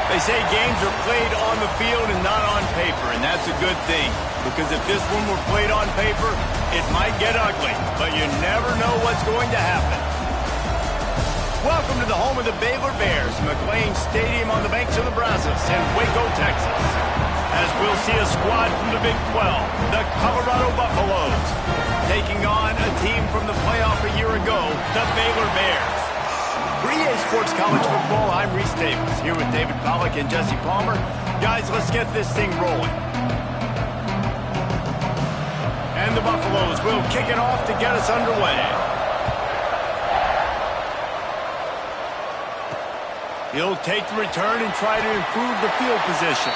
They say games are played on the field and not on paper, and that's a good thing. Because if this one were played on paper, it might get ugly. But you never know what's going to happen. Welcome to the home of the Baylor Bears, McLean Stadium on the banks of the Brazos in Waco, Texas. As we'll see a squad from the Big 12, the Colorado Buffaloes, taking on a team from the playoff a year ago, the Baylor Bears. For EA Sports College Football, I'm Reese Davis, here with David Pollack and Jesse Palmer. Guys, let's get this thing rolling. And the Buffaloes will kick it off to get us underway. He'll take the return and try to improve the field position.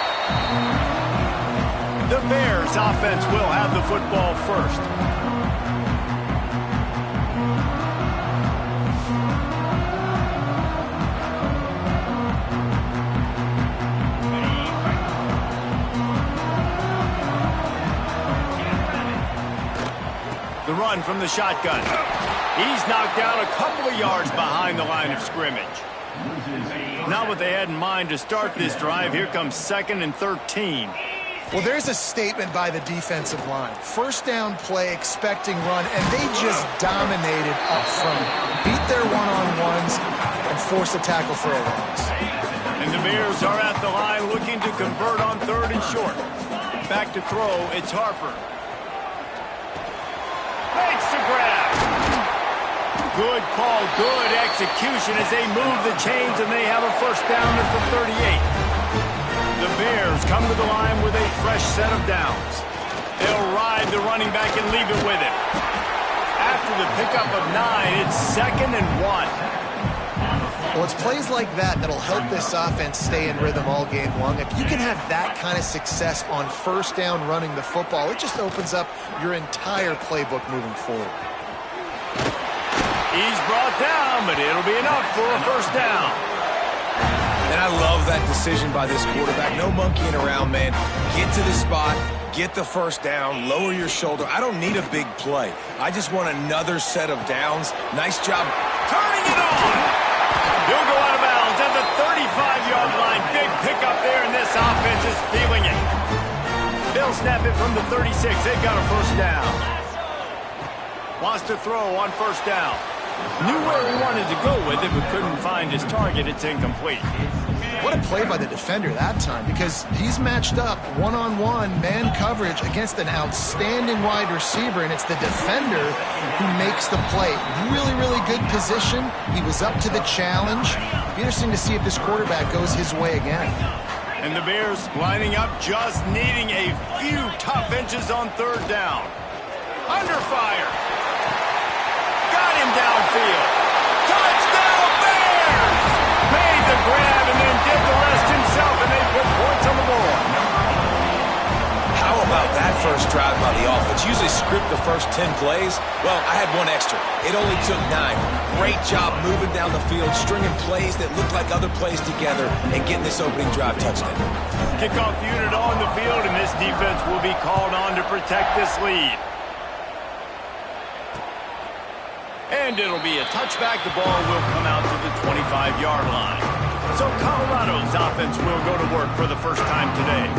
The Bears offense will have the football first. The run from the shotgun. He's knocked down a couple of yards behind the line of scrimmage. Not what they had in mind to start this drive. Here comes 2nd and 13. Well, there's a statement by the defensive line. First down play, expecting run, and they just dominated up front. Beat their one-on-ones and force a tackle for a loss. And the Bears are at the line looking to convert on 3rd and short. Back to throw, it's Harper. Makes the grab. Good call, good execution as they move the chains and they have a first down at the 38. The Bears come to the line with a fresh set of downs. They'll ride the running back and leave it with him. After the pickup of 9, it's 2nd and 1. Well, it's plays like that that'll help this offense stay in rhythm all game long. If you can have that kind of success on first down running the football, it just opens up your entire playbook moving forward. He's brought down, but it'll be enough for a first down. And I love that decision by this quarterback. No monkeying around, man. Get to the spot, get the first down, lower your shoulder. I don't need a big play. I just want another set of downs. Nice job turning it on. He'll go out of bounds at the 35-yard line. Big pickup there, and this offense is feeling it. They'll snap it from the 36. They've got a first down. Wants to throw on first down. Knew where he wanted to go with it, but couldn't find his target. It's incomplete. What a play by the defender that time, because he's matched up one-on-one man coverage against an outstanding wide receiver, and it's the defender who makes the play. Really, really good position. He was up to the challenge. Be interesting to see if this quarterback goes his way again. And the Bears lining up, just needing a few tough inches on 3rd down. Under fire. Got him downfield. Touchdown Bears! Made the grab and then did the rest himself, and they put points on the board. How about that first drive by the offense? Usually script the first 10 plays. Well, I had one extra. It only took 9. Great job moving down the field, stringing plays that look like other plays together, and getting this opening drive touchdown. Kickoff unit on the field, and this defense will be called on to protect this lead. And it'll be a touchback. The ball will come out to the 25-yard line. So Colorado's offense will go to work for the first time today.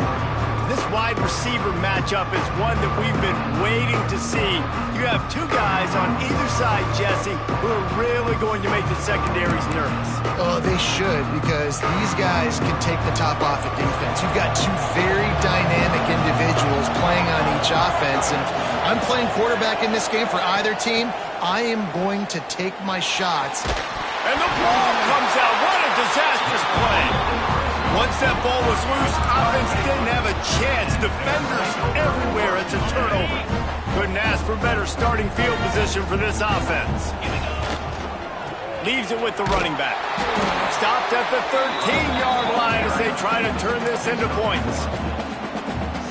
This wide receiver matchup is one that we've been waiting to see. You have two guys on either side, Jesse, who are really going to make the secondaries nervous. Oh, they should, because these guys can take the top off of defense. You've got two very dynamic individuals playing on each offense, and if I'm playing quarterback in this game for either team, I am going to take my shots. And the ball comes out. What a disastrous play. Once that ball was loose, offense didn't have a chance. Defenders everywhere. It's a turnover. Couldn't ask for better starting field position for this offense. Leaves it with the running back. Stopped at the 13-yard line as they try to turn this into points.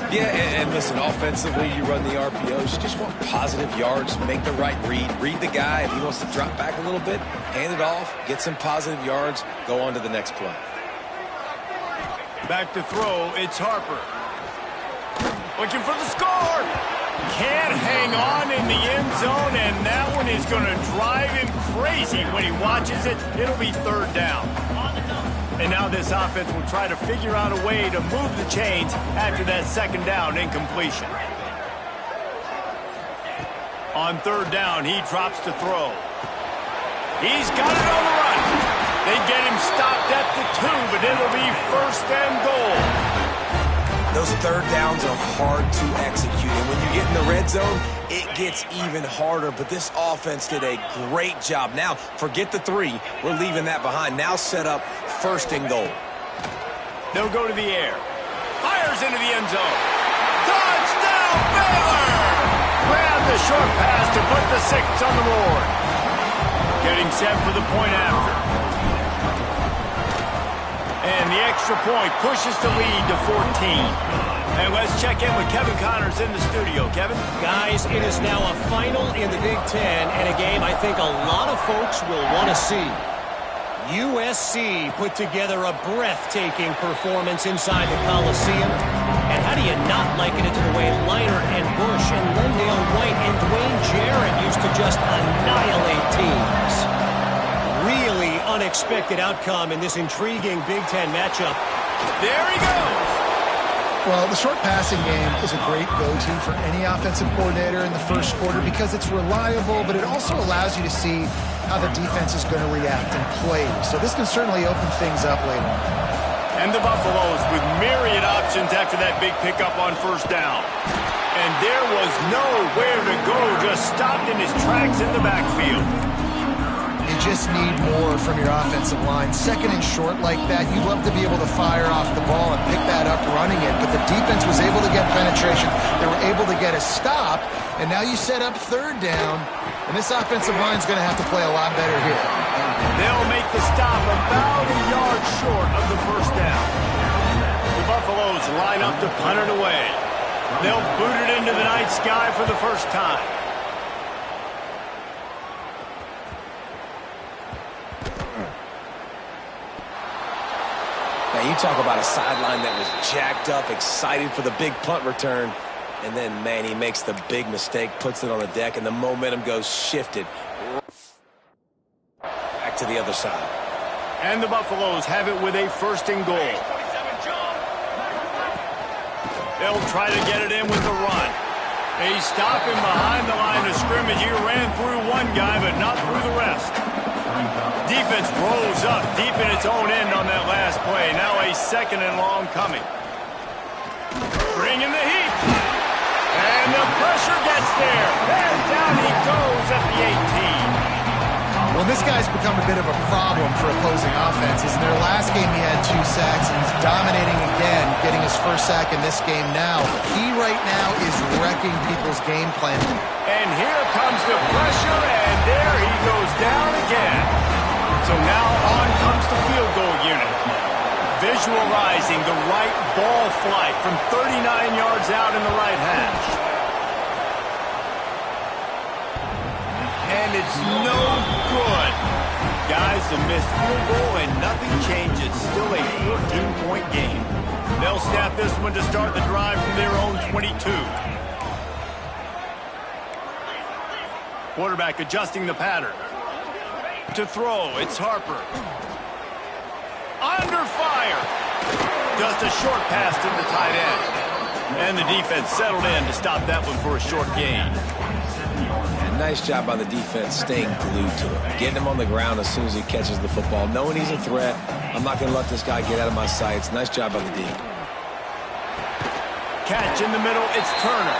Yeah, and listen, offensively, you run the RPOs. You just want positive yards, make the right read. Read the guy. If he wants to drop back a little bit, hand it off, get some positive yards, go on to the next play. Back to throw, it's Harper. Looking for the score. Can't hang on in the end zone, and that one is going to drive him crazy when he watches it. It'll be 3rd down. And now this offense will try to figure out a way to move the chains after that second down incompletion. On third down, he drops to throw. He's got it on the run. They get him stopped at the 2, but it'll be first and goal. Those third downs are hard to execute. And when you get in the red zone, it gets even harder. But this offense did a great job. Now, forget the 3. We're leaving that behind. Now set up first and goal. They'll go to the air. Fires into the end zone. Touchdown, Baylor! Grab the short pass to put the 6 on the board. Getting set for the point after. And the extra point pushes the lead to 14. And let's check in with Kevin Connors in the studio. Kevin? Guys, it is now a final in the Big Ten and a game I think a lot of folks will want to see. USC put together a breathtaking performance inside the Coliseum. And how do you not liken it to the way Leinart and Bush and Lendale White and Dwayne Jarrett used to just annihilate teams? Really unexpected outcome in this intriguing Big Ten matchup. There he goes! Well, the short passing game is a great go-to for any offensive coordinator in the first quarter because it's reliable, but it also allows you to see how the defense is going to react and play. So this can certainly open things up later on. And the Buffaloes with myriad options after that big pickup on first down. And there was nowhere to go, just stopped in his tracks in the backfield. You just need more from your offensive line. Second and short like that, you'd love to be able to fire off the ball and pick that up running it, but the defense was able to get penetration. They were able to get a stop, and now you set up third down, and this offensive line is going to have to play a lot better here. They'll make the stop about a yard short of the first down. The Buffaloes line up to punt it away. They'll boot it into the night sky for the first time. Now, you talk about a sideline that was jacked up, excited for the big punt return. And then, man, he makes the big mistake, puts it on the deck, and the momentum goes shifted back to the other side. And the Buffaloes have it with a first and goal. They'll try to get it in with the run. They stop him behind the line of scrimmage. He ran through one guy, but not through the rest. Defense rolls up deep in its own end on that last play. Now a second and long coming. Bringing the heat. And the pressure gets there. And down he goes at the 18. Well, this guy's become a bit of a problem for opposing offenses. In their last game, he had 2 sacks, and he's dominating again, getting his first sack in this game now. He right now is wrecking people's game plan. And here comes the pressure, and there he goes down again. So now on comes the field goal unit. Visualizing the right ball flight from 39 yards out in the right hash. And it's no good. Guys, a missed field goal and nothing changes. Still a 14-point game. They'll snap this one to start the drive from their own 22. Quarterback adjusting the pattern. To throw, it's Harper. Under fire. Just a short pass to the tight end. And the defense settled in to stop that one for a short gain. And nice job by the defense staying glued to him. Getting him on the ground as soon as he catches the football. Knowing he's a threat. I'm not going to let this guy get out of my sights. Nice job by the D. Catch in the middle, it's Turner.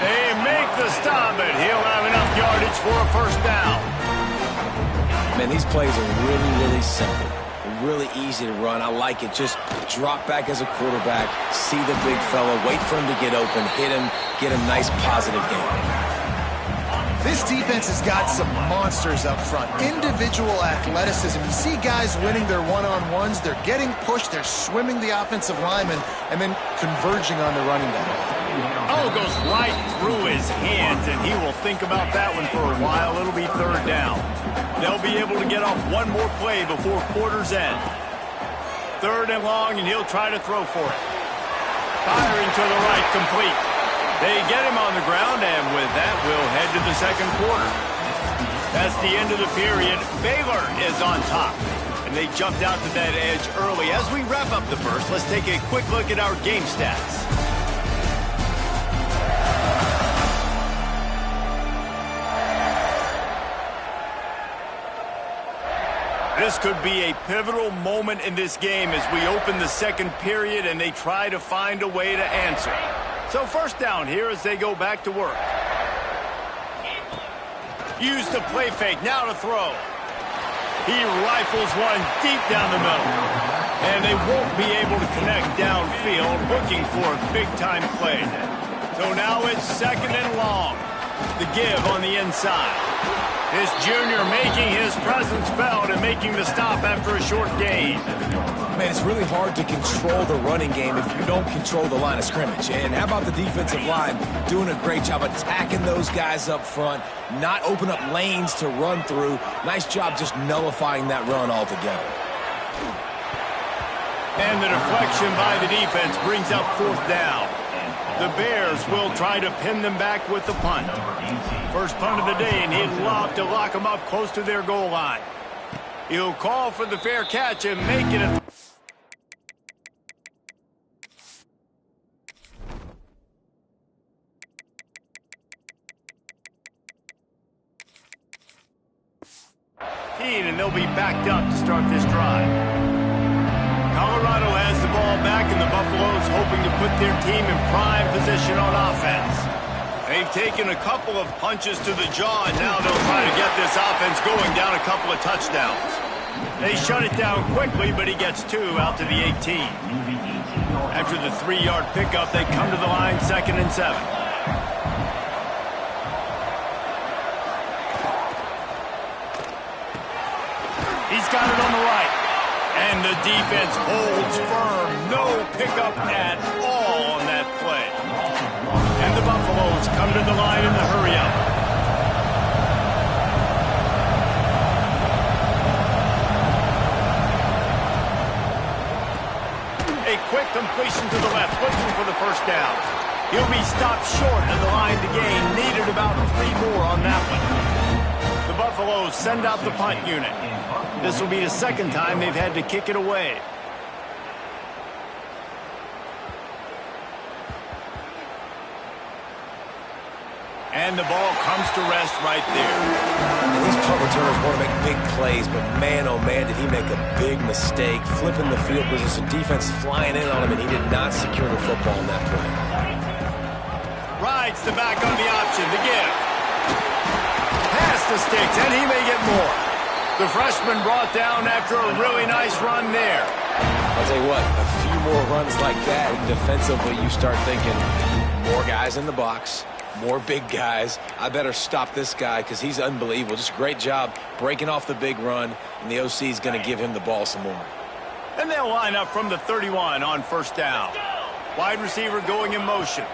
They make the stop, but he'll have enough yardage for a first down. Man, these plays are really, really simple. Really easy to run. I like it. Just drop back as a quarterback, see the big fella, wait for him to get open, hit him, get a nice positive game. This defense has got some monsters up front. Individual athleticism. You see guys winning their one-on-ones. They're getting pushed. They're swimming the offensive lineman and then converging on the running back. Oh, goes right through his hands, and he will think about that one for a while. It'll be third down. They'll be able to get off one more play before quarter's end. Third and long, and he'll try to throw for it. Firing to the right, complete. They get him on the ground, and with that, we'll head to the second quarter. That's the end of the period. Baylor is on top. and they jumped out to that edge early. As we wrap up the first, let's take a quick look at our game stats. This could be a pivotal moment in this game as we open the second period and they try to find a way to answer. So first down here as they go back to work. Use the play fake, now to throw. He rifles one deep down the middle. And they won't be able to connect downfield, looking for a big-time play. So now it's second and long. The give on the inside. This junior making his presence felt and making the stop after a short gain. Man, it's really hard to control the running game if you don't control the line of scrimmage. And how about the defensive line doing a great job attacking those guys up front, not open up lanes to run through. Nice job just nullifying that run altogether. And the deflection by the defense brings up fourth down. The Bears will try to pin them back with the punt. First punt of the day, and he'd love to lock them up close to their goal line. He'll call for the fair catch and make it a... and they'll be backed up to start this drive. Colorado has the ball back, and the Buffaloes hoping to put their team in prime position on offense. They've taken a couple of punches to the jaw, and now they'll try to get this offense going down a couple of touchdowns. They shut it down quickly, but he gets two out to the 18. After the 3-yard pickup, they come to the line, 2nd and 7. He's got it on the right. And the defense holds firm. No pickup at all on that play. And the Buffaloes come to the line in the hurry-up. A quick completion to the left, looking for the first down. He'll be stopped short of the line to gain. Needed about 3 more on that one. The Buffaloes send out the punt unit. This will be the second time they've had to kick it away. And the ball comes to rest right there. And these punt returners want to make big plays, but man, oh man, did he make a big mistake. Flipping the field position, defense flying in on him, and he did not secure the football in that play. Rides the back on the option, the give. Pass the sticks, and he may get more. The freshman brought down after a really nice run there. I'll tell you what, a few more runs like that, defensively you start thinking more guys in the box, more big guys. I better stop this guy because he's unbelievable. Just a great job breaking off the big run, and the OC is going to give him the ball some more. And they'll line up from the 31 on first down. Wide receiver going in motion.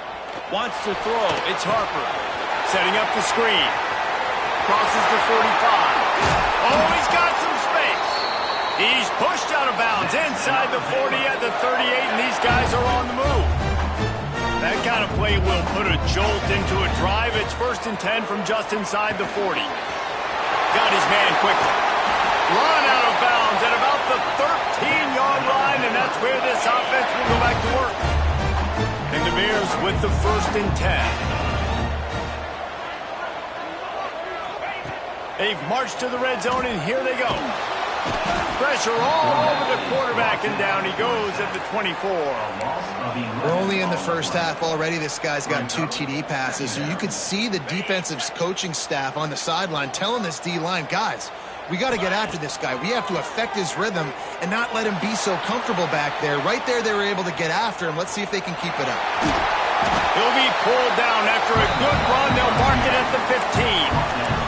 Wants to throw. It's Harper. Setting up the screen. Crosses the 45. Oh, he's got some space. He's pushed out of bounds inside the 40 at the 38, and these guys are on the move. That kind of play will put a jolt into a drive. It's 1st and 10 from just inside the 40. Got his man quickly. Run out of bounds at about the 13-yard line, and that's where this offense will go back to work. And the Bears with the 1st and 10. They've marched to the red zone, and here they go. Pressure all over the quarterback, and down he goes at the 24. We're only in the first half already. This guy's got 2 TD passes, so you could see the defensive coaching staff on the sideline telling this D-line, guys, we got to get after this guy. We have to affect his rhythm and not let him be so comfortable back there. Right there, they were able to get after him. Let's see if they can keep it up. He'll be pulled down after a good run. They'll mark it at the 15.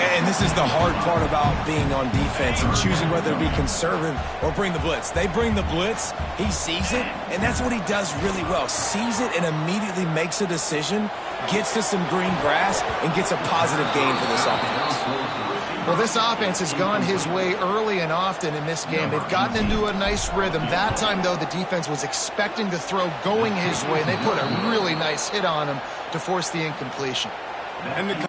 And this is the hard part about being on defense and choosing whether to be conservative or bring the blitz. They bring the blitz, he sees it, and that's what he does really well. Sees it and immediately makes a decision, gets to some green grass, and gets a positive gain for this offense. Well, this offense has gone his way early and often in this game. They've gotten into a nice rhythm. That time, though, the defense was expecting the throw going his way. They put a really nice hit on him to force the incompletion. And the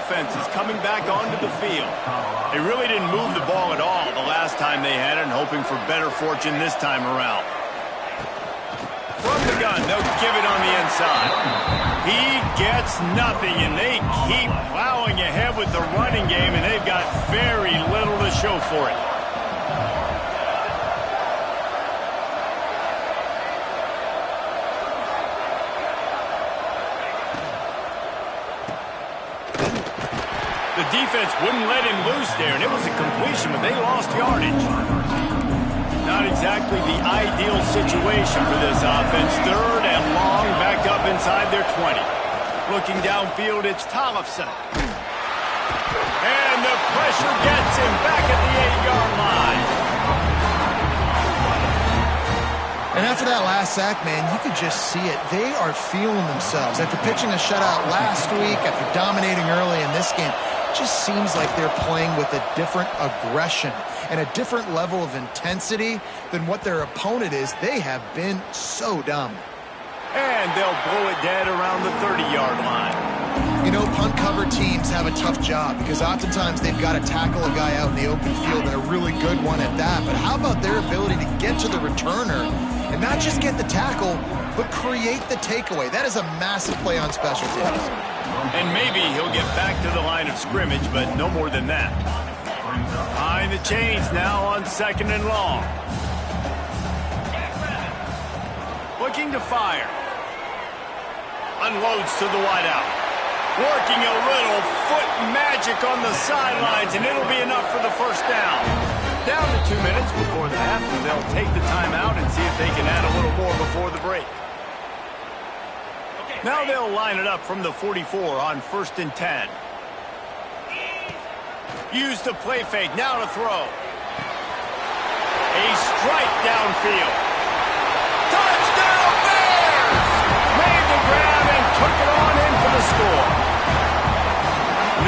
offense is coming back onto the field. They really didn't move the ball at all the last time they had it, and hoping for better fortune this time around. From the gun, they'll give it on the inside. He gets nothing, and they keep plowing ahead with the running game, and they've got very little to show for it. The defense wouldn't let him loose there, and it was a completion, but they lost yardage. Not exactly the ideal situation for this offense. Third and long, backed up inside their 20. Looking downfield, it's Tollefson. And the pressure gets him back at the 8-yard line. And after that last sack, man, you could just see it. They are feeling themselves. After pitching a shutout last week, after dominating early in this game, it just seems like they're playing with a different aggression and a different level of intensity than what their opponent is. They have been so dominant. And they'll blow it dead around the 30-yard line. You know, punt cover teams have a tough job because oftentimes they've got to tackle a guy out in the open field, and a really good one at that. But how about their ability to get to the returner and not just get the tackle, but create the takeaway? That is a massive play on special teams. And maybe he'll get back to the line of scrimmage, but no more than that. Behind the chains now on 2nd and long. Looking to fire. Unloads to the wideout. Working a little foot magic on the sidelines, and it'll be enough for the first down. Down to 2 minutes before the half, and they'll take the timeout and see if they can add a little more before the break. Now they'll line it up from the 44 on 1st and 10. Use the play fake, now to throw. A strike downfield. Touchdown Bears! Made the grab and took it on in for the score.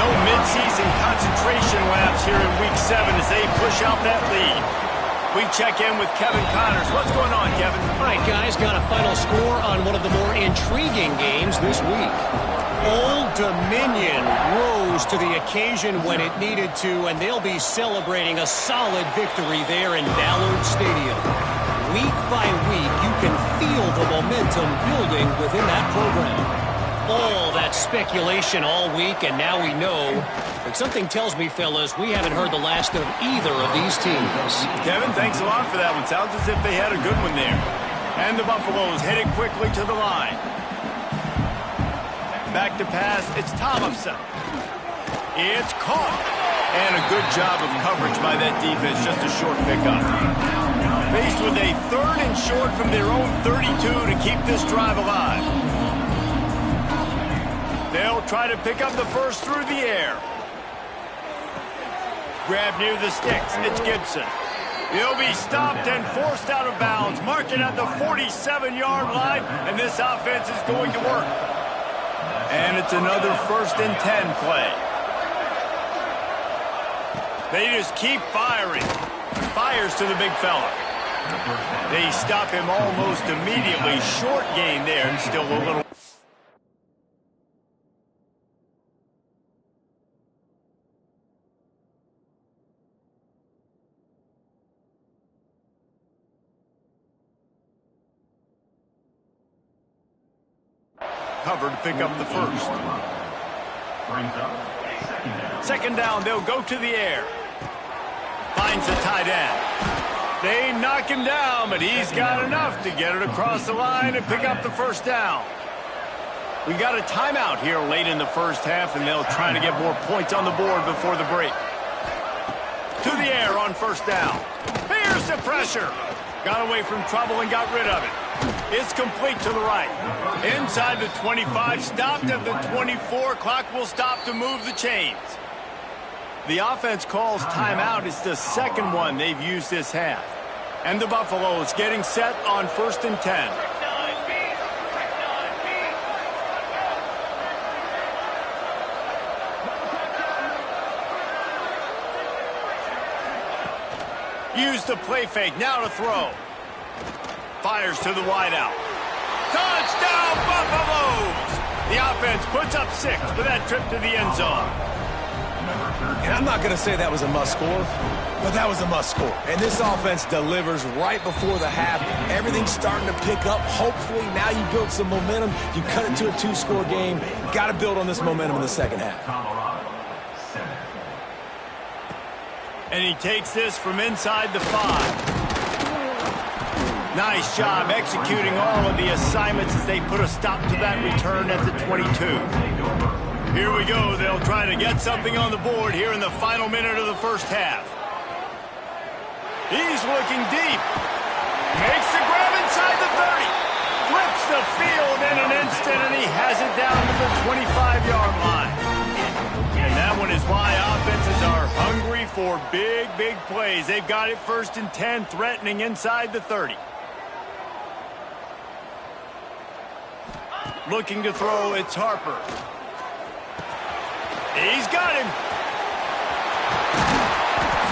No midseason concentration laps here in Week 7 as they push out that lead. We check in with Kevin Connors. What's going on, Kevin? All right, guys, got a final score on one of the more intriguing games this week. Old Dominion rose to the occasion when it needed to, and they'll be celebrating a solid victory there in Ballard Stadium. Week by week, you can feel the momentum building within that program. All that speculation all week, and now we know. But something tells me, fellas, we haven't heard the last of either of these teams. Kevin, thanks a lot for that one. Sounds as if they had a good one there. And the Buffaloes headed quickly to the line. Back to pass, it's Tollefson. It's caught. And a good job of coverage by that defense, just a short pickup. Faced with a 3rd and short from their own 32 to keep this drive alive. They'll try to pick up the first through the air. Grab near the sticks. It's Gibson. He'll be stopped and forced out of bounds. Mark it at the 47-yard line, and this offense is going to work. And it's another 1st and 10 play. They just keep firing. Fires to the big fella. They stop him almost immediately. Short gain there, and still a little... cover to pick up the first. 2nd down, they'll go to the air. Finds the tight end. They knock him down, but he's got enough to get it across the line and pick up the first down. We got a timeout here late in the first half, and they'll try to get more points on the board before the break. To the air on 1st down. Here's the pressure. Got away from trouble and got rid of it. It's complete to the right. Inside the 25, stopped at the 24. Clock will stop to move the chains. The offense calls timeout. It's the 2nd one they've used this half. And the Buffaloes getting set on 1st and 10. Use the play fake, now to throw. Fires to the wideout. Touchdown, Buffaloes! The offense puts up 6 for that trip to the end zone. And I'm not going to say that was a must-score, but that was a must-score. And this offense delivers right before the half. Everything's starting to pick up. Hopefully, now you build some momentum. You cut it to a 2-score game. Got to build on this momentum in the second half. And he takes this from inside the 5. Nice job executing all of the assignments as they put a stop to that return at the 22. Here we go. They'll try to get something on the board here in the final minute of the first half. He's looking deep. Makes the grab inside the 30. Flips the field in an instant, and he has it down to the 25-yard line. And that one is why offenses are hungry for big, big plays. They've got it 1st and 10, threatening inside the 30. Looking to throw, it's Harper. He's got him.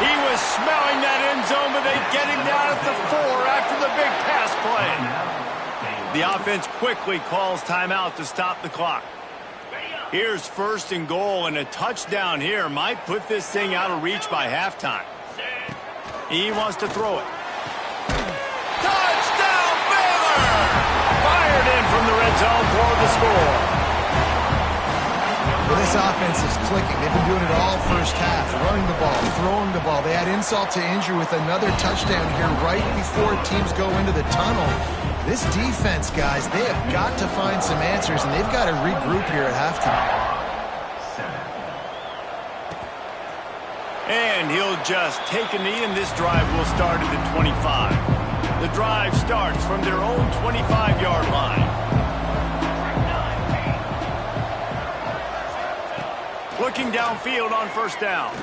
He was smelling that end zone, but they get him down at the 4 after the big pass play. The offense quickly calls timeout to stop the clock. Here's 1st and goal, and a touchdown here might put this thing out of reach by halftime. He wants to throw it. Touchdown, Baylor! Fired in from the red zone for the score. Well, this offense is clicking. They've been doing it all first half, running the ball, throwing the ball. They add insult to injury with another touchdown here right before teams go into the tunnel. This defense, guys, they have got to find some answers, and they've got to regroup here at halftime. And he'll just take a knee, and this drive will start at the 25. The drive starts from their own 25-yard line. Looking downfield on 1st down.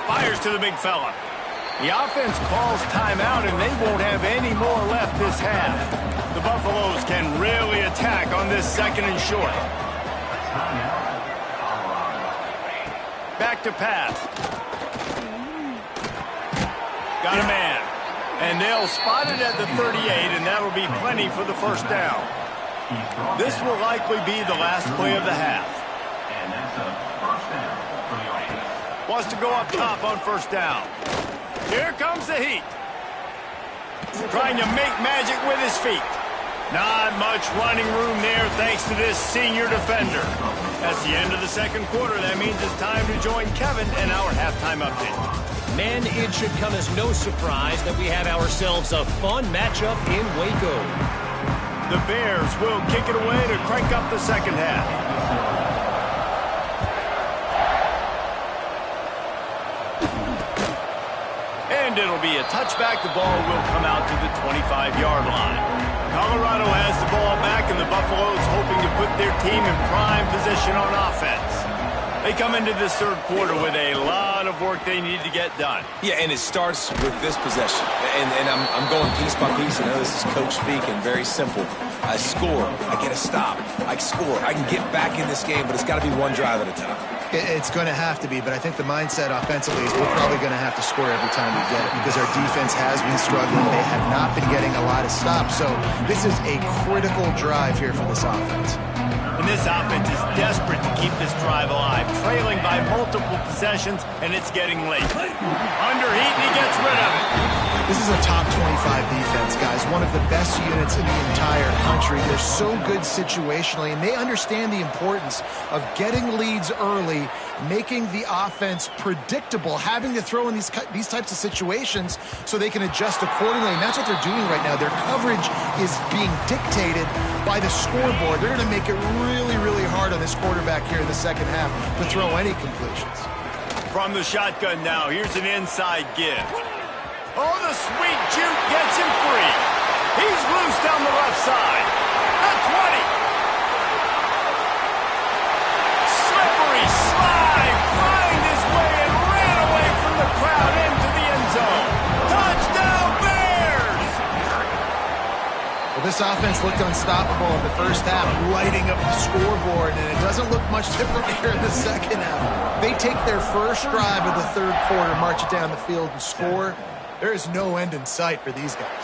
Fires to the big fella. The offense calls timeout, and they won't have any more left this half. The Buffaloes can really attack on this 2nd and short. Back to pass. Got a man. And they'll spot it at the 38, and that'll be plenty for the 1st down. This will likely be the last play of the half. Wants to go up top on 1st down. Here comes the heat. Trying to make magic with his feet. Not much running room there thanks to this senior defender. That's the end of the 2nd quarter. That means it's time to join Kevin in our halftime update. Men, it should come as no surprise that we have ourselves a fun matchup in Waco. The Bears will kick it away to crank up the 2nd half. And it'll be a touchback. The ball will come out to the 25-yard line. Colorado has the ball back, and the Buffaloes hoping to put their team in prime position on offense. They come into this 3rd quarter with a lot of work they need to get done. Yeah, and it starts with this possession. And I'm going piece by piece. I know this is coach speak and very simple. I score. I get a stop. I score. I can get back in this game, but it's got to be one drive at a time. It's going to have to be, but I think the mindset offensively is we're probably going to have to score every time we get it because our defense has been struggling. They have not been getting a lot of stops. So this is a critical drive here for this offense. And this offense is desperate to keep this drive alive, trailing by multiple possessions, and it's getting late. Underheat, and he gets rid of it. This is a top 25 defense, guys. One of the best units in the entire country. They're so good situationally, and they understand the importance of getting leads early, making the offense predictable, having to throw in these types of situations so they can adjust accordingly. And that's what they're doing right now. Their coverage is being dictated by the scoreboard. They're going to make it really, really hard on this quarterback here in the 2nd half to throw any completions. From the shotgun now, here's an inside give. Oh, the sweet juke gets him free. He's loose down the left side. The 20. Slippery slide. Find his way and ran away from the crowd into the end zone. Touchdown, Bears! Well, this offense looked unstoppable in the first half, lighting up the scoreboard, and it doesn't look much different here in the 2nd half. They take their first drive of the 3rd quarter, march it down the field, and score. There is no end in sight for these guys.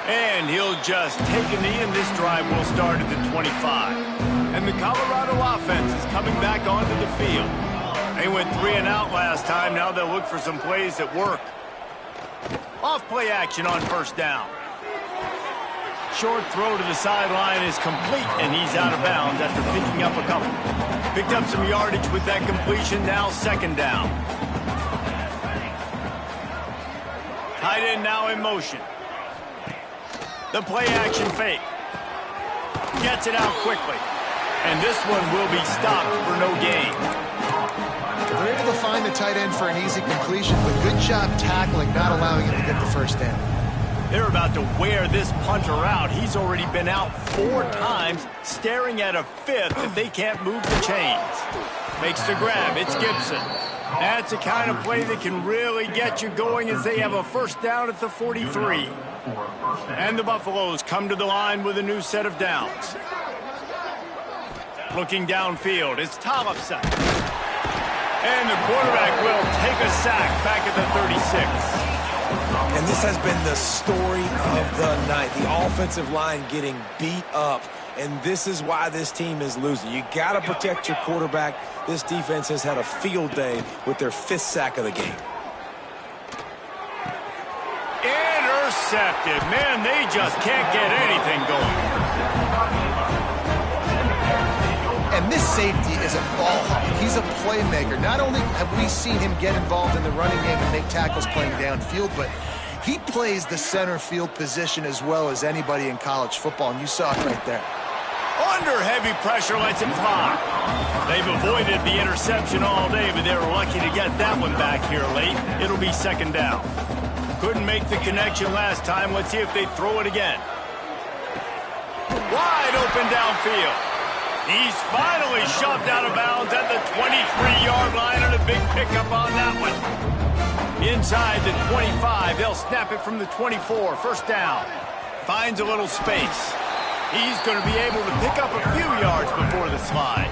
And he'll just take a knee, and this drive will start at the 25. And the Colorado offense is coming back onto the field. They went 3 and out last time. Now they'll look for some plays that work. Off-play action on first down. Short throw to the sideline is complete, and he's out of bounds after picking up a couple. Picked up some yardage with that completion. Now second down. Tight end now in motion. The play action fake. Gets it out quickly. And this one will be stopped for no gain. They're able to find the tight end for an easy completion, but good job tackling, not allowing him to get the first down. They're about to wear this punter out. He's already been out 4 times, staring at a 5th if they can't move the chains. Makes the grab. It's Gibson. That's the kind of play that can really get you going as they have a first down at the 43. And the Buffaloes come to the line with a new set of downs. Looking downfield, it's Tollefson. And the quarterback will take a sack back at the 36. And this has been the story of the night. The offensive line getting beat up. And this is why this team is losing. You got to protect your quarterback. This defense has had a field day with their 5th sack of the game. Intercepted. Man, they just can't get anything going. And this safety is a ball hawk. He's a playmaker. Not only have we seen him get involved in the running game and make tackles playing downfield, but he plays the center field position as well as anybody in college football, and you saw it right there. Under heavy pressure, lets him fly. They've avoided the interception all day, but they were lucky to get that one back here late. It'll be second down. Couldn't make the connection last time. Let's see if they throw it again. Wide open downfield. He's finally shoved out of bounds at the 23-yard line, and a big pickup on that one. Inside the 25, they'll snap it from the 24. First down. Finds a little space. He's going to be able to pick up a few yards before the slide.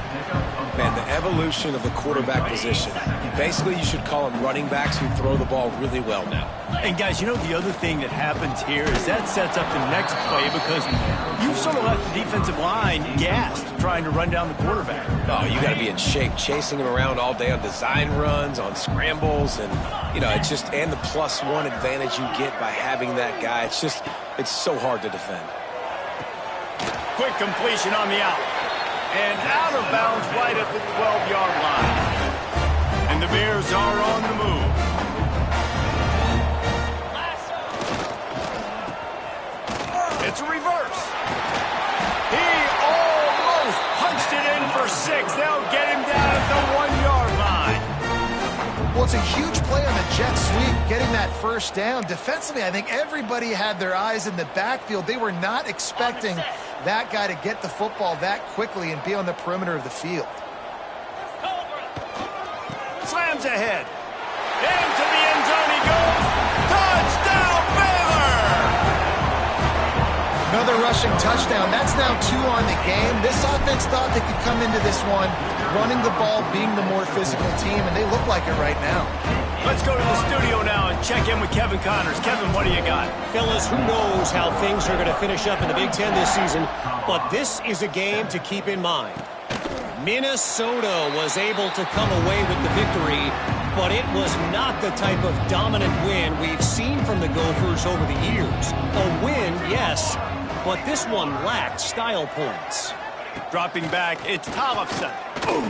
Man, the evolution of the quarterback position. Basically, you should call them running backs who throw the ball really well now. And guys, you know the other thing that happens here is that sets up the next play because you've sort of left the defensive line gassed trying to run down the quarterback. Oh, you got to be in shape, chasing him around all day on design runs, on scrambles, and, you know, it's just, and the +1 advantage you get by having that guy. It's so hard to defend. Quick completion on the out. And out of bounds right at the 12-yard line. And the Bears are on the move. It's a reverse. He almost punched it in for 6. They'll get him down at the 1-yard line. Well, it's a huge play on the jet sweep, getting that first down. Defensively, I think everybody had their eyes in the backfield. They were not expecting that guy to get the football that quickly and be on the perimeter of the field. Slams ahead. Into the end zone he goes. Touchdown, Baylor! Another rushing touchdown. That's now 2 on the game. This offense thought they could come into this one running the ball, being the more physical team, and they look like it right now. Let's go to the studio now and check in with Kevin Connors. Kevin, what do you got? Fellas, who knows how things are going to finish up in the Big Ten this season, but this is a game to keep in mind. Minnesota was able to come away with the victory, but it was not the type of dominant win we've seen from the Gophers over the years. A win, yes, but this one lacked style points. Dropping back, it's Tollefson.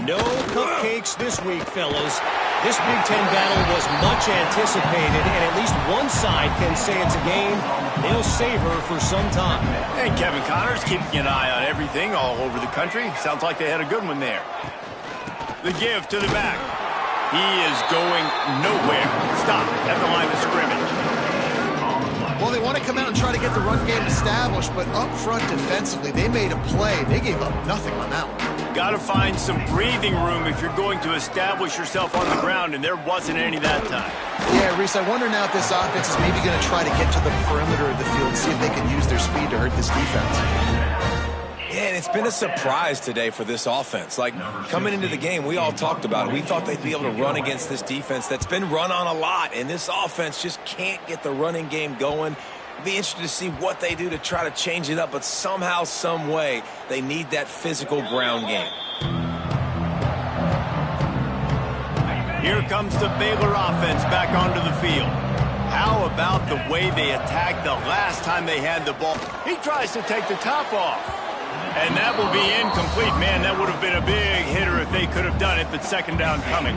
No cupcakes this week, fellas. This Big Ten battle was much anticipated, and at least one side can say it's a game they'll savor for some time. And Kevin Connors keeping an eye on everything all over the country. Sounds like they had a good one there. The give to the back. He is going nowhere. Stop at the line of scrimmage. Well, they want to come out and try to get the run game established, but up front defensively, they made a play. They gave up nothing on that one. Got to find some breathing room if you're going to establish yourself on the ground, and there wasn't any that time. Yeah, Reese, I wonder now if this offense is maybe going to try to get to the perimeter of the field, see if they can use their speed to hurt this defense. Yeah, and it's been a surprise today for this offense. Like, coming into the game, we all talked about it. We thought they'd be able to run against this defense that's been run on a lot, and this offense just can't get the running game going. Be interested to see what they do to try to change it up, but somehow, some way, they need that physical ground game. Here comes the Baylor offense back onto the field. How about the way they attacked the last time they had the ball? He tries to take the top off. And that will be incomplete. Man, that would have been a big hitter if they could have done it, but second down coming.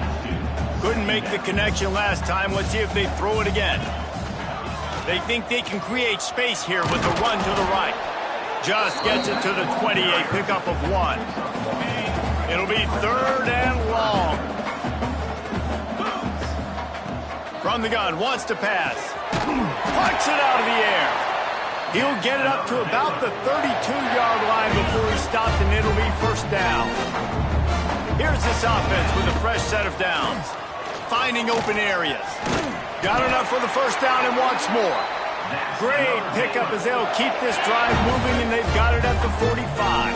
Couldn't make the connection last time. Let's see if they throw it again. They think they can create space here with a run to the right. Just gets it to the 20, a pickup of 1. It'll be 3rd and long. From the gun, wants to pass. Pucks it out of the air. He'll get it up to about the 32-yard line before he stopped, and it'll be first down. Here's this offense with a fresh set of downs. Finding open areas. Got enough for the first down and wants more. Great pickup as they'll keep this drive moving, and they've got it at the 45.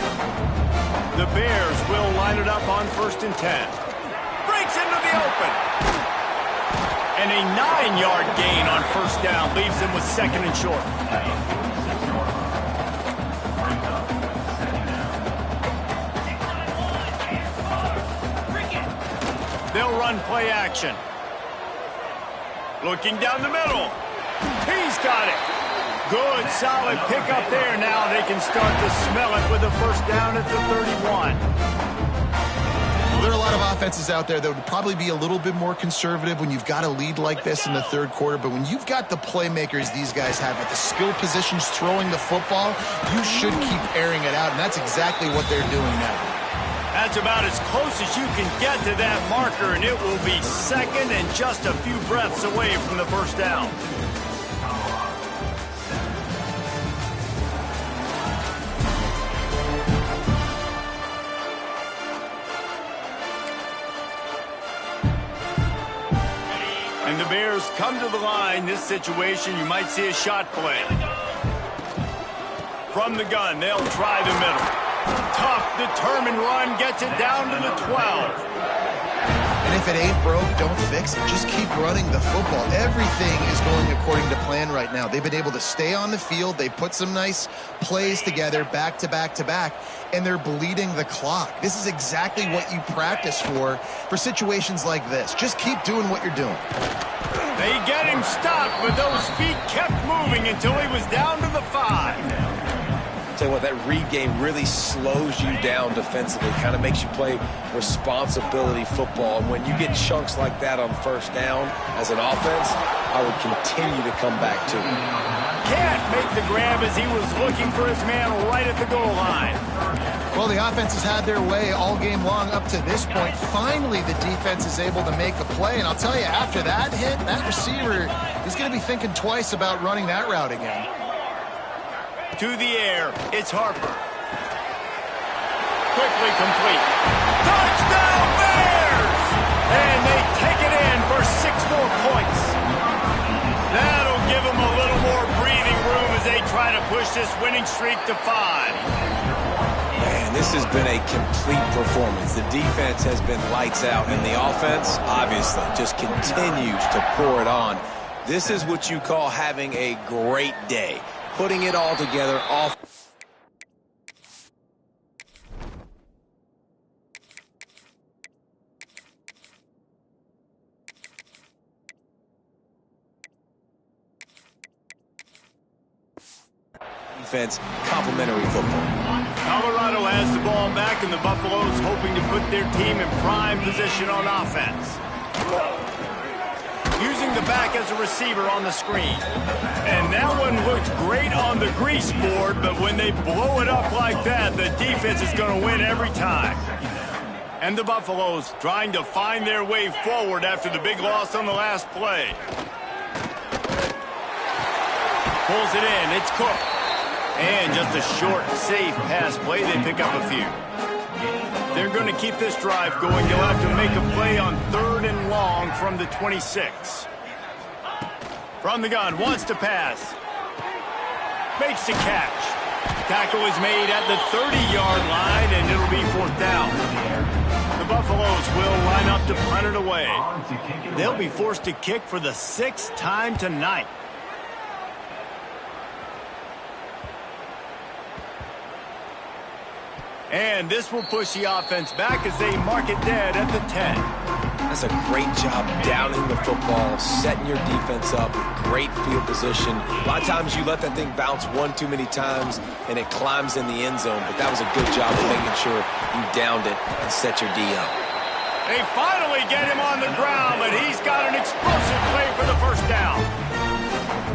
The Bears will line it up on 1st and 10. Breaks into the open. And a 9-yard gain on first down leaves them with 2nd and short. They'll run play action. Looking down the middle. He's got it. Good, solid pickup there. Now they can start to smell it with a first down at the 31. Well, there are a lot of offenses out there that would probably be a little bit more conservative when you've got a lead like this in the 3rd quarter. But when you've got the playmakers these guys have at the skill positions throwing the football, you should keep airing it out. And that's exactly what they're doing now. That's about as close as you can get to that marker, and it will be 2nd and just a few breaths away from the first down. And the Bears come to the line. This situation, you might see a shot play. From the gun, they'll try the middle. Tough, determined run, gets it down to the 12. And if it ain't broke, don't fix it. Just keep running the football. Everything is going according to plan right now. They've been able to stay on the field. They put some nice plays together back to back to back, and they're bleeding the clock. This is exactly what you practice for situations like this. Just keep doing what you're doing. They get him stopped, but those feet kept moving until he was down to the 5. Tell you what, that read game really slows you down defensively, kind of makes you play responsibility football. And when you get chunks like that on first down as an offense, I would continue to come back to it. Can't make the grab as he was looking for his man right at the goal line. Well, the offense has had their way all game long up to this point. Finally, the defense is able to make a play. And I'll tell you, after that hit, that receiver is going to be thinking twice about running that route again. To the air, it's Harper. Quickly complete. Touchdown Bears! And they take it in for 6 more points. That'll give them a little more breathing room as they try to push this winning streak to 5. Man, this has been a complete performance. The defense has been lights out, and the offense, obviously, just continues to pour it on. This is what you call having a great day. Putting it all together off. Defense, complementary football. Colorado has the ball back, and the Buffaloes hoping to put their team in prime position on offense. Using the back as a receiver on the screen. And that one looked great on the grease board, but when they blow it up like that, the defense is going to win every time. And the Buffaloes trying to find their way forward after the big loss on the last play. Pulls it in, it's Cook. And just a short, safe pass play, they pick up a few. They're going to keep this drive going. They'll have to make a play on 3rd and long from the 26. From the gun, wants to pass. Makes the catch. Tackle is made at the 30-yard line, and it'll be 4th down. The Buffaloes will line up to punt it away. They'll be forced to kick for the 6th time tonight. And this will push the offense back as they mark it dead at the 10. That's a great job downing the football, setting your defense up, great field position. A lot of times you let that thing bounce one too many times and it climbs in the end zone, but that was a good job of making sure you downed it and set your D up. They finally get him on the ground, but he's got an explosive play for the first down.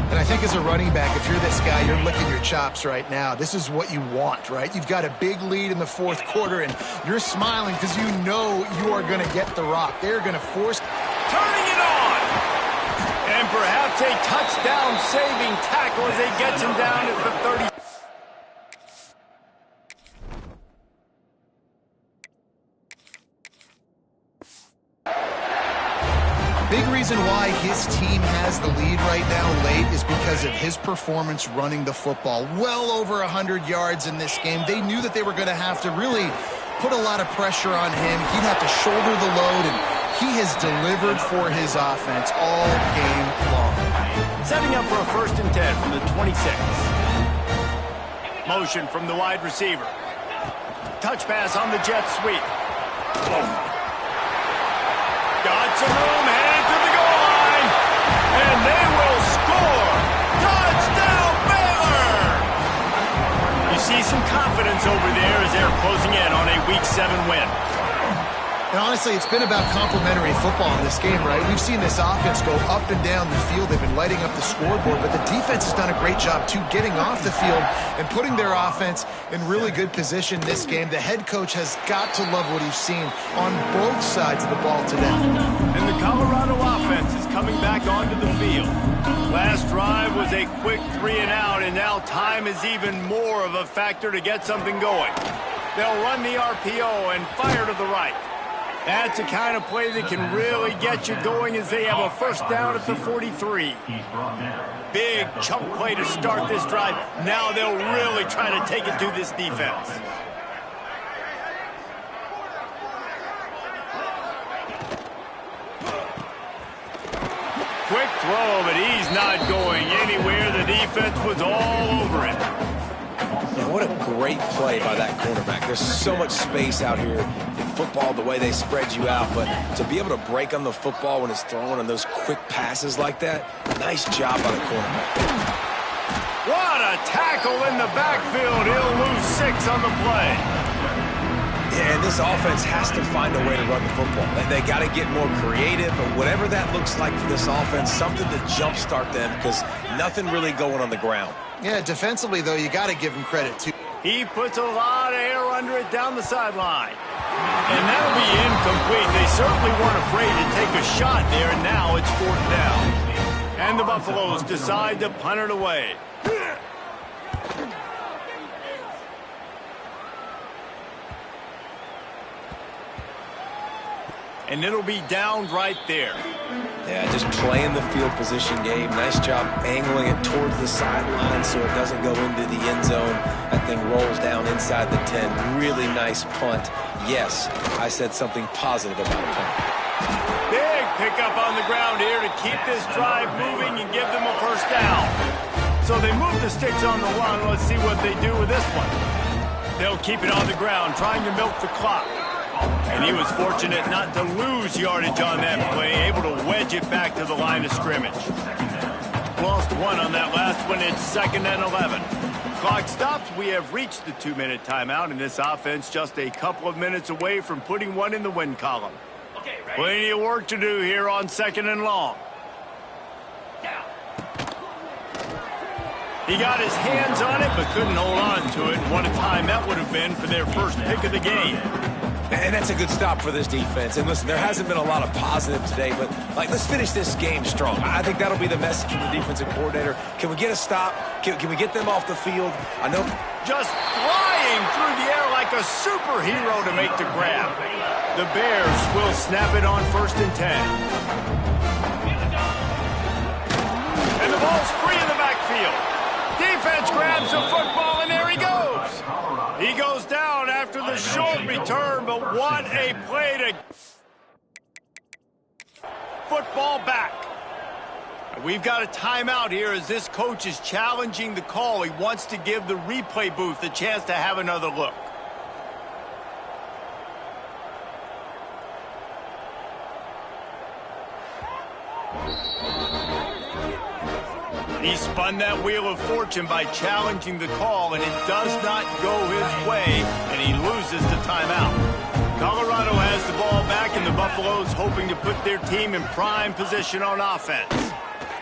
And I think as a running back, if you're this guy, you're licking your chops right now. This is what you want, right? You've got a big lead in the fourth quarter, and you're smiling because you know you are going to get the rock. They're going to force... Turning it on! And perhaps a touchdown-saving tackle as they get him down at the 30. Big reason why his team has the lead right now late is because of his performance running the football. Well over 100 yards in this game. They knew that they were going to have to really put a lot of pressure on him. He'd have to shoulder the load, and he has delivered for his offense all game long. Setting up for a 1st and 10 from the 26. Motion from the wide receiver. Touch pass on the jet sweep. Got some room, headed to the goal line, and they will score. Touchdown, Baylor! You see some confidence over there as they're closing in on a Week 7 win. And honestly, it's been about complementary football in this game, right? We've seen this offense go up and down the field. They've been lighting up the scoreboard, but the defense has done a great job, too, getting off the field and putting their offense in really good position this game. The head coach has got to love what he's seen on both sides of the ball today. And the Colorado offense is coming back onto the field. Last drive was a quick 3-and-out, and now time is even more of a factor to get something going. They'll run the RPO and fire to the right. That's the kind of play that can really get you going as they have a 1st down at the 43. Big chunk play to start this drive. Now they'll really try to take it to this defense. Quick throw, but he's not going anywhere. The defense was all over it. Yeah, what a great play by that cornerback. There's so much space out here in football, the way they spread you out, but to be able to break on the football when it's thrown on those quick passes like that, nice job by the cornerback. What a tackle in the backfield. He'll lose 6 on the play. Yeah, and this offense has to find a way to run the football. They got to get more creative, but whatever that looks like for this offense, something to jumpstart them because nothing really going on the ground. Yeah, defensively, though, you got to give him credit, too. He puts a lot of air under it down the sideline. And that'll be incomplete. They certainly weren't afraid to take a shot there, and now it's 4th down. And the Buffaloes decide to punt it away. And it'll be down right there. Yeah, just playing the field position game. Nice job angling it towards the sideline so it doesn't go into the end zone. That thing rolls down inside the 10. Really nice punt. Yes, I said something positive about a punt. Big pickup on the ground here to keep this drive moving and give them a 1st down. So they move the sticks on the run. Let's see what they do with this one. They'll keep it on the ground, trying to milk the clock. And he was fortunate not to lose yardage on that play, able to wedge it back to the line of scrimmage. Lost 1 on that last one. It's 2nd and 11. Clock stops. We have reached the 2-minute timeout, and this offense just a couple of minutes away from putting one in the win column. Plenty of work to do here on 2nd and long. He got his hands on it, but couldn't hold on to it. What a time that would have been for their first pick of the game. And that's a good stop for this defense. And listen, there hasn't been a lot of positive today, but let's finish this game strong. I think that'll be the message from the defensive coordinator. Can we get a stop? Can we get them off the field? I know. Just flying through the air like a superhero to make the grab. The Bears will snap it on 1st and 10. And the ball's free in the backfield. Defense grabs the football, and there he goes. He goes down after the short return, but what a play to football back. We've got a timeout here as this coach is challenging the call. He wants to give the replay booth a chance to have another look. He spun that wheel of fortune by challenging the call, and it does not go his way, and he loses the timeout. Colorado has the ball back, and the Buffaloes hoping to put their team in prime position on offense.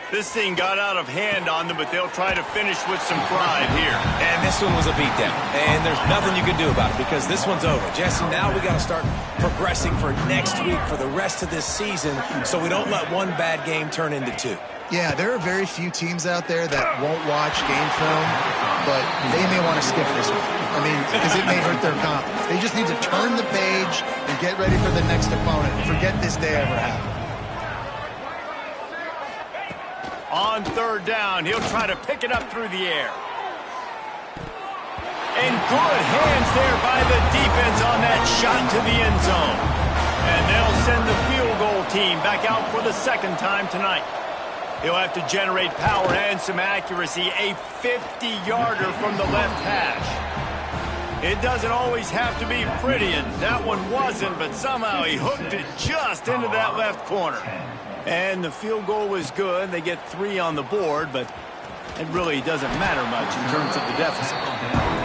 This thing got out of hand on them, but they'll try to finish with some pride here. And this one was a beatdown, and there's nothing you can do about it because this one's over. Jesse, now we got to start progressing for next week for the rest of this season so we don't let one bad game turn into two. Yeah, there are very few teams out there that won't watch game film, but they may want to skip this one. I mean, because it may hurt their confidence. They just need to turn the page and get ready for the next opponent. Forget this day ever happened. On third down, he'll try to pick it up through the air. And good hands there by the defense on that shot to the end zone. And they'll send the field goal team back out for the second time tonight. He'll have to generate power and some accuracy, a 50-yarder from the left hash. It doesn't always have to be pretty, and that one wasn't, but somehow he hooked it just into that left corner. And the field goal was good. They get 3 on the board, but it really doesn't matter much in terms of the deficit.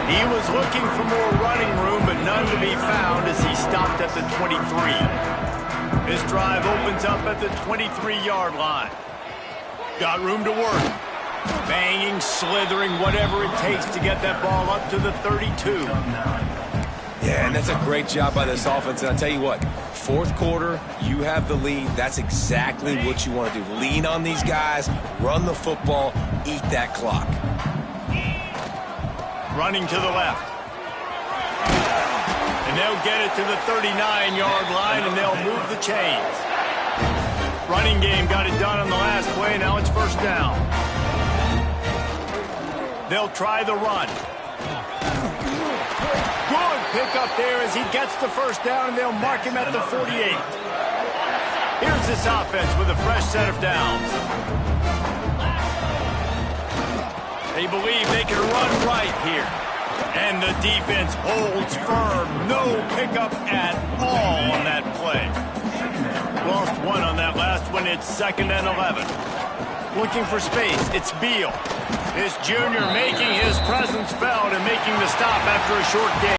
He was looking for more running room, but none to be found as he stopped at the 23. This drive opens up at the 23-yard line. Got room to work. Banging, slithering, whatever it takes to get that ball up to the 32. Yeah, and that's a great job by this offense. And I'll tell you what, fourth quarter, you have the lead. That's exactly what you want to do. Lean on these guys, run the football, eat that clock. Running to the left. And they'll get it to the 39-yard line, and they'll move the chains. Running game got it done on the last play. Now it's first down. They'll try the run. Good pickup there as he gets the first down, and they'll mark him at the 48. Here's this offense with a fresh set of downs. They believe they can run right here. And the defense holds firm. No pickup at all on that play. Lost 1 on that last one. It's 2nd and 11. Looking for space. It's Beal. This junior making his presence felt and making the stop after a short game.